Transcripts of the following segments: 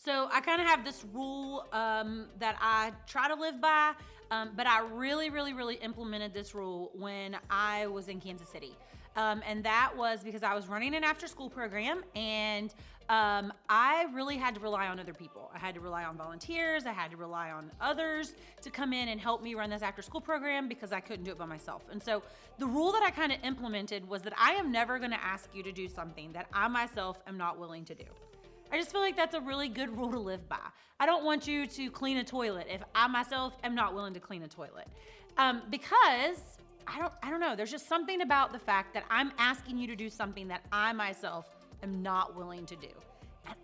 So I kind of have this rule that I try to live by, but I really implemented this rule when I was in Kansas City. And that was because I was running an after school program, and I really had to rely on other people. I had to rely on volunteers. I had to rely on others to come in and help me run this after school program because I couldn't do it by myself. And so the rule that I kind of implemented was that I am never going to ask you to do something that I myself am not willing to do. I just feel like that's a really good rule to live by. I don't want you to clean a toilet if I myself am not willing to clean a toilet. Because I don't know, there's just something about the fact that I'm asking you to do something that I myself am not willing to do.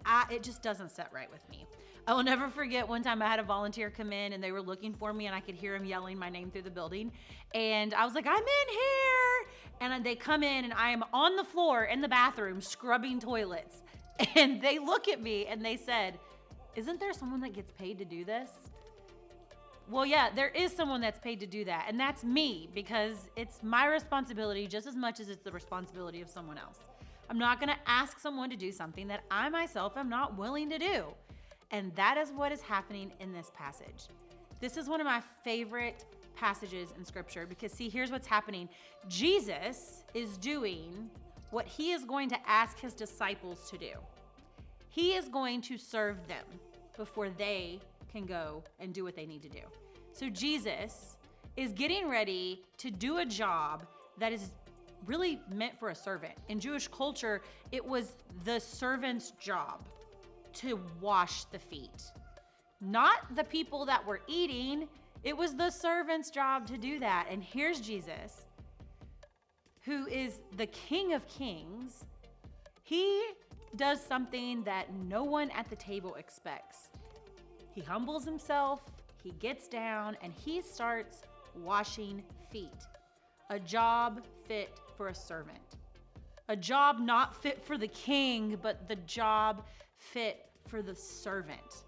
And it just doesn't sit right with me. I will never forget one time I had a volunteer come in and they were looking for me and I could hear him yelling my name through the building. And I was like, I'm in here. And they come in and I am on the floor in the bathroom scrubbing toilets. And they look at me and they said, isn't there someone that gets paid to do this? Well, yeah, there is someone that's paid to do that. And that's me, because it's my responsibility just as much as it's the responsibility of someone else. I'm not going to ask someone to do something that I myself am not willing to do. And that is what is happening in this passage. This is one of my favorite passages in scripture because, see, here's what's happening. Jesus is doing what he is going to ask his disciples to do. He is going to serve them before they can go and do what they need to do. So Jesus is getting ready to do a job that is really meant for a servant. In Jewish culture, it was the servant's job to wash the feet. Not the people that were eating, it was the servant's job to do that. And here's Jesus, who is the King of Kings. He does something that no one at the table expects. He humbles himself, he gets down, and he starts washing feet. A job fit for a servant. A job not fit for the king, but the job fit for the servant.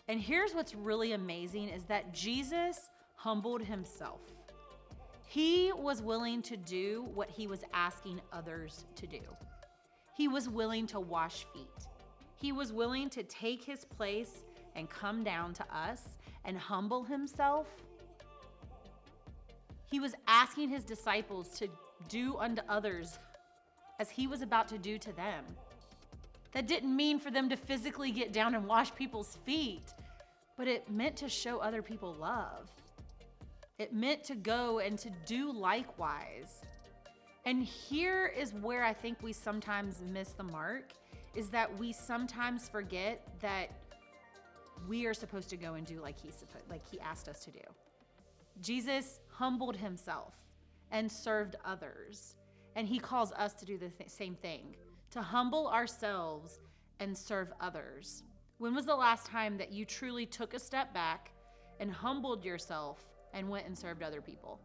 And here's what's really amazing is that Jesus humbled himself. He was willing to do what he was asking others to do. He was willing to wash feet. He was willing to take his place and come down to us and humble himself. He was asking his disciples to do unto others as he was about to do to them. That didn't mean for them to physically get down and wash people's feet, but it meant to show other people love. It meant to go and to do likewise. And here is where I think we sometimes miss the mark, is that we sometimes forget that we are supposed to go and do like he asked us to do. Jesus humbled himself and served others. And he calls us to do the same thing, to humble ourselves and serve others. When was the last time that you truly took a step back and humbled yourself and went and served other people?